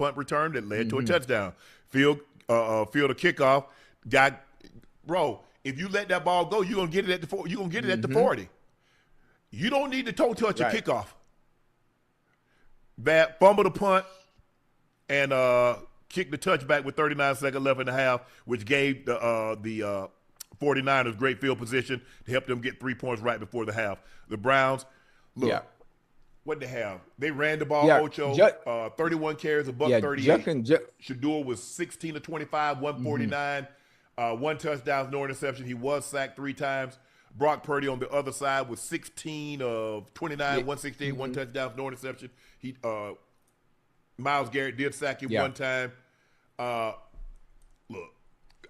punt return that led to a touchdown. Field a kickoff. Bro, if you let that ball go, you're gonna get it at the 40. You're gonna get it at the 40. You don't need to toe touch a kickoff. That fumble the punt and kick the touchback with 39 seconds left in the half, which gave the 49ers great field position to help them get 3 points right before the half. The Browns, look, what they have? They ran the ball, Ocho, 31 carries, $138. Shedeur was 16 of 25, 149, 1 touchdown, no interception. He was sacked 3 times. Brock Purdy on the other side was 16 of 29, 168, 1 touchdown, no interception. Myles Garrett did sack him 1 time. Look,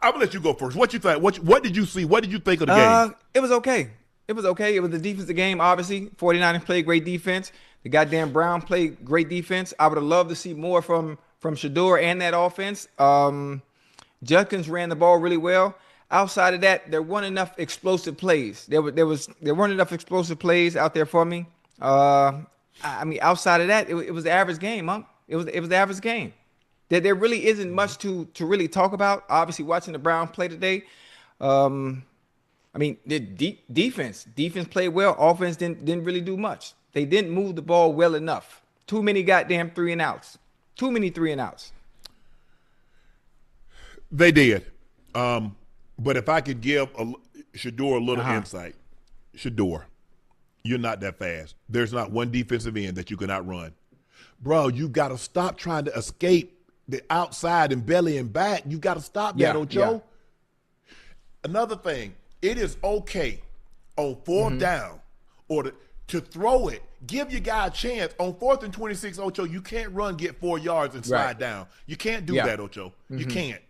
I'm gonna let you go first. What you think? What did you see? What did you think of the game? It was okay. It was okay. It was the defensive game, obviously. 49ers played great defense. The goddamn Brown played great defense. I would have loved to see more from Shedeur and that offense. Judkins ran the ball really well. Outside of that, there weren't enough explosive plays. There weren't enough explosive plays out there for me. I mean, outside of that, it was the average game, huh? It was the average game. There really isn't much to really talk about. Obviously, watching the Browns play today, I mean, the defense played well. Offense didn't really do much. They didn't move the ball well enough. Too many goddamn 3 and outs. Too many 3 and outs. They did. But if I could give Shedeur a little insight, Shedeur, you're not that fast. There's not one defensive end that you cannot run. Bro, you got to stop trying to escape the outside and belly and back. You got to stop that, Ocho. Another thing, it is okay on 4th down or to throw it. Give your guy a chance. On 4th and 26, Ocho, you can't run, get 4 yards, and slide down. You can't do that, Ocho. You can't.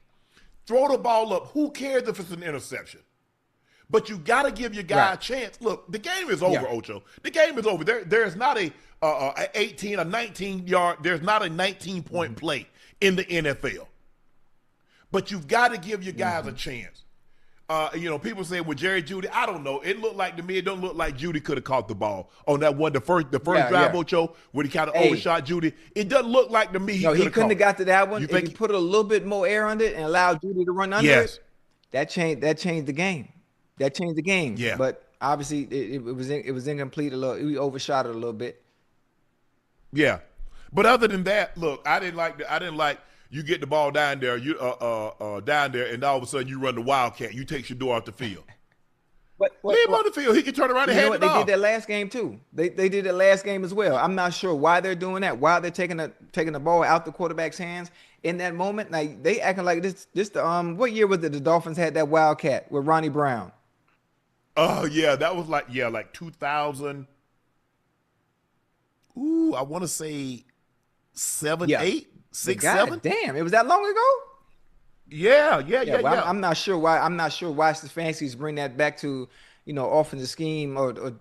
Throw the ball up. Who cares if it's an interception? But you got to give your guy a chance. Look, the game is over, Ocho. The game is over. There's not a 18, a 19-yard. There's not a 19-point play in the NFL. But you've got to give your guys a chance. People say with Jerry Jeudy, I don't know. It looked like to me, it don't look like Jeudy could have caught the ball on that one, the first drive, Ocho, when he kind of overshot Jeudy. It doesn't look like to me he couldn't have got to that one. If you put a little bit more air on it and allowed Jeudy to run under it, that changed the game. That changed the game. Yeah. But obviously it was incomplete a little. We overshot it a little bit. Yeah. But other than that, look, I didn't like you get the ball down there, and all of a sudden you run the Wildcat. You take Shedeur off the field. Leave him on the field. He can turn around and hand it off. They did that last game too. They did that last game as well. I'm not sure why they're doing that. Why they're taking the ball out the quarterback's hands in that moment. Like they acting like this. What year was it? The Dolphins had that Wildcat with Ronnie Brown. Oh yeah, that was like 2000. Ooh, I want to say 7, 8. 6, 7? Damn, it was that long ago? Yeah. I'm not sure why Stefanski's bring that back to, offensive scheme or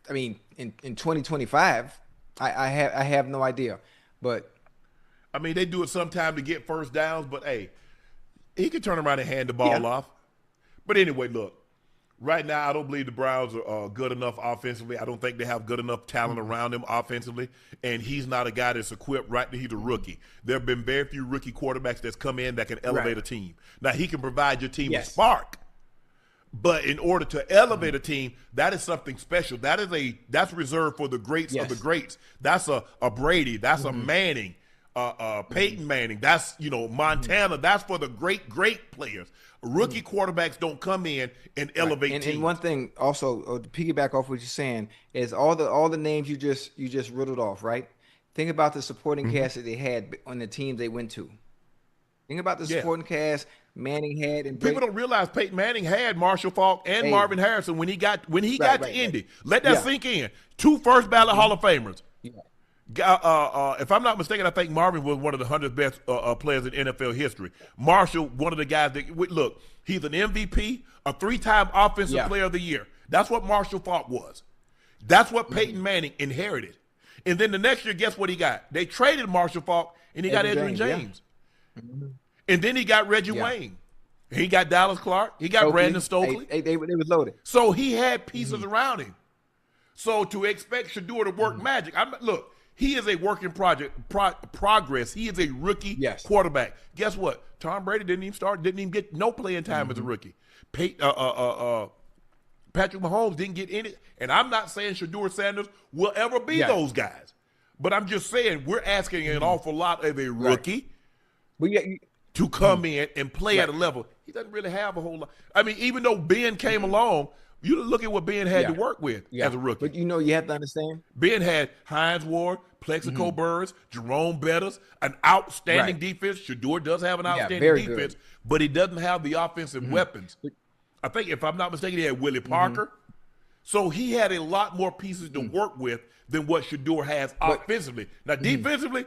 I mean, in 2025. I have no idea. But I mean, they do it sometime to get first downs, but hey, he could turn around and hand the ball off. But anyway, look. Right now, I don't believe the Browns are good enough offensively. I don't think they have good enough talent around them offensively. And he's not a guy that's equipped he's a rookie. There have been very few rookie quarterbacks that's come in that can elevate a team. Now, he can provide your team a spark. But in order to elevate a team, that is something special. That's reserved for the greats of the greats. That's a Brady. That's a Manning, Peyton Manning. That's, Montana. That's for the great players. Rookie quarterbacks don't come in and elevate teams. And one thing also, to piggyback off what you're saying, is all the names you just riddled off, right? Think about the supporting cast that they had on the teams they went to. Think about the supporting cast Manning had. And people don't realize Peyton Manning had Marshall Faulk and Marvin Harrison when he got to Indy. Let that sink in. 2 first ballot Hall of Famers. Yeah. If I'm not mistaken, I think Marvin was one of the 100 best players in NFL history. Marshall, one of the guys that look, he's an MVP, a 3-time Offensive Player of the Year. That's what Marshall Faulk was. That's what Peyton Manning inherited. And then the next year, guess what he got? They traded Marshall Faulk, and he got Edgerrin James. Yeah. And then he got Reggie Wayne. He got Dallas Clark. He got Brandon Stokely. They was loaded. So he had pieces around him. So to expect Shedeur to work magic, look. He is a work in progress. He is a rookie quarterback. Guess what? Tom Brady didn't even get no playing time as a rookie. Patrick Mahomes didn't get any. And I'm not saying Shedeur Sanders will ever be those guys. But I'm just saying we're asking an awful lot of a rookie to come in and play at a level. He doesn't really have a whole lot. I mean, even though Ben came along, you look at what Ben had to work with as a rookie. But you have to understand. Ben had Hines Ward, Plexico Burrs, Jerome Bettis, an outstanding defense. Shedeur does have an outstanding defense, but he doesn't have the offensive weapons. I think, if I'm not mistaken, he had Willie Parker. So he had a lot more pieces to work with than what Shedeur has offensively. Now, defensively,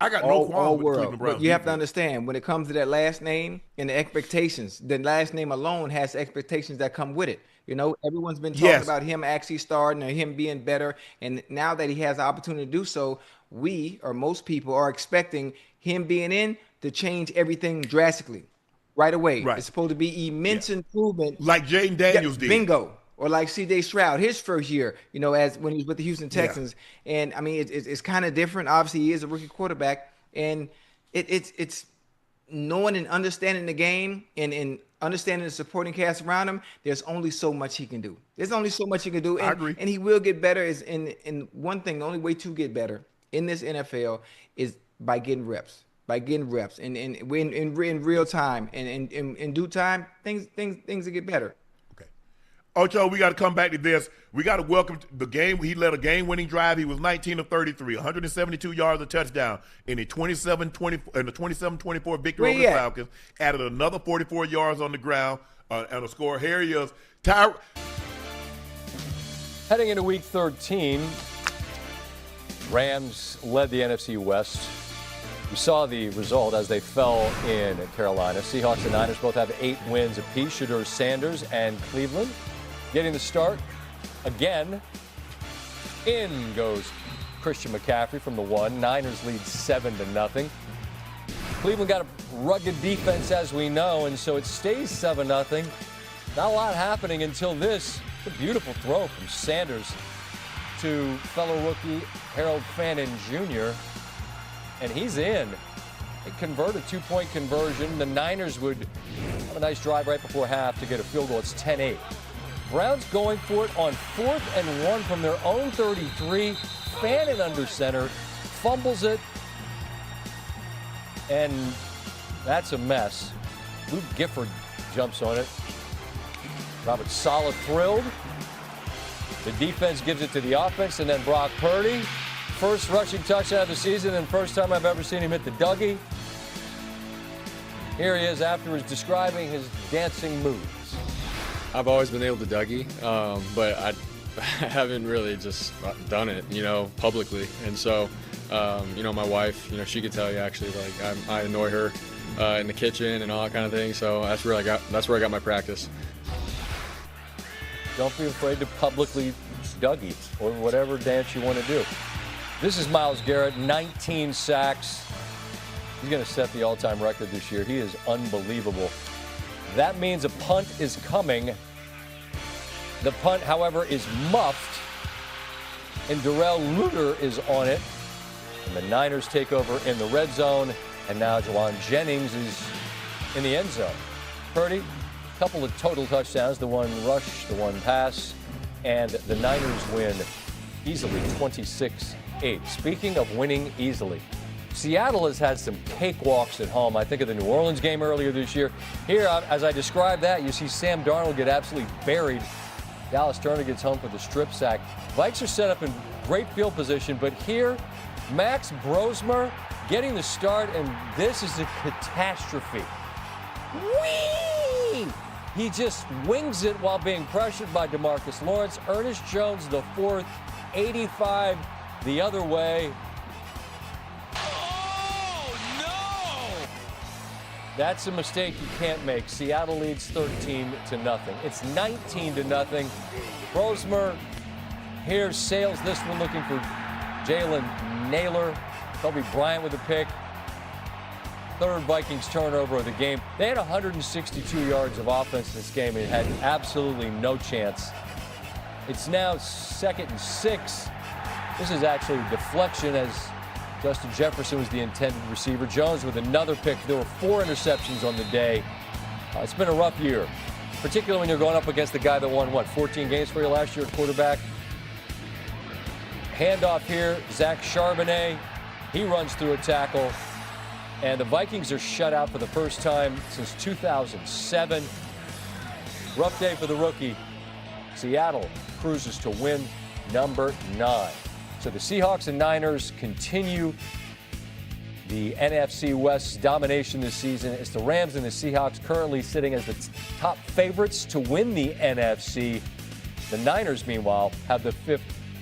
I got no qualms with Cleveland Browns. But you have to understand, when it comes to that last name and the expectations, the last name alone has expectations that come with it. You know, everyone's been talking about him actually starting or him being better. And now that he has the opportunity to do so, we, or most people, are expecting him being in to change everything drastically right away. It's supposed to be immense improvement. Like Jaden Daniels did. Bingo. Or like C.J. Stroud, his first year, you know, as when he was with the Houston Texans. And, I mean, it's kind of different. Obviously, he is a rookie quarterback. And it's knowing and understanding the game and understanding the supporting cast around him. There's only so much he can do. There's only so much he can do. And, I agree. And he will get better. And one thing, the only way to get better in this NFL is by getting reps. And in real time. And in due time, things will get better. Ocho, we got to come back to this. We got to welcome the game. He led a game-winning drive. He was 19 of 33, 172 yards, a touchdown in a 27-24 victory over the Falcons. Added another 44 yards on the ground and a score. Here he is. Heading into Week 13, Rams led the NFC West. We saw the result as they fell in Carolina. Seahawks and Niners both have 8 wins apiece. Shedeur Sanders and Cleveland getting the start again. In goes Christian McCaffrey from the 1. Niners lead 7-0. Cleveland got a rugged defense, as we know, and so it stays 7-0. Not a lot happening until this. It's a beautiful throw from Sanders to fellow rookie Harold Fannin Jr., and he's in. They convert a 2-point conversion. The Niners would have a nice drive right before half to get a field goal. It's 10-8. Browns going for it on 4th and 1 from their own 33. Fannin under center, fumbles it, and that's a mess. Luke Gifford jumps on it. Robert Saleh thrilled. The defense gives it to the offense, and then Brock Purdy. First rushing touchdown of the season, and first time I've ever seen him hit the Dougie. Here he is afterwards describing his dancing moves. I've always been able to Dougie, but I haven't really just done it, publicly. And so, my wife, she could tell you actually, like I annoy her in the kitchen and all that kind of thing. So that's where I got my practice. Don't be afraid to publicly Dougie or whatever dance you want to do. This is Myles Garrett, 19 sacks. He's going to set the all-time record this year. He is unbelievable. That means a punt is coming. The punt, however, is muffed, and Darrell Luter is on it. And the Niners take over in the red zone, and now Juwan Jennings is in the end zone. Purdy, a couple of total touchdowns, the one rush, the one pass, and the Niners win easily 26-8. Speaking of winning easily, Seattle has had some cakewalks at home. I think of the New Orleans game earlier this year. Here, as I described that, you see Sam Darnold get absolutely buried. Dallas Turner gets home for the strip sack. Vikes are set up in great field position, but here, Max Brosmer getting the start, and this is a catastrophe. Whee! He just wings it while being pressured by DeMarcus Lawrence. Ernest Jones, the 4th, 85 the other way. That's a mistake you can't make. Seattle leads 13-0. It's 19-0. Brosmer here sails this one, looking for Jalen Naylor. Kobe Bryant with a pick. 3rd Vikings turnover of the game. They had 162 yards of offense in this game and had absolutely no chance. It's now 2nd and 6. This is actually a deflection as Justin Jefferson was the intended receiver. Jones with another pick. There were 4 interceptions on the day. It's been a rough year, particularly when you're going up against the guy that won, 14 games for you last year at quarterback. Handoff here, Zach Charbonnet. He runs through a tackle. And the Vikings are shut out for the first time since 2007. Rough day for the rookie. Seattle cruises to win number 9. So the Seahawks and Niners continue the NFC West domination this season. It's the Rams and the Seahawks currently sitting as the top favorites to win the NFC. The Niners, meanwhile, have the 5th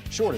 shortest.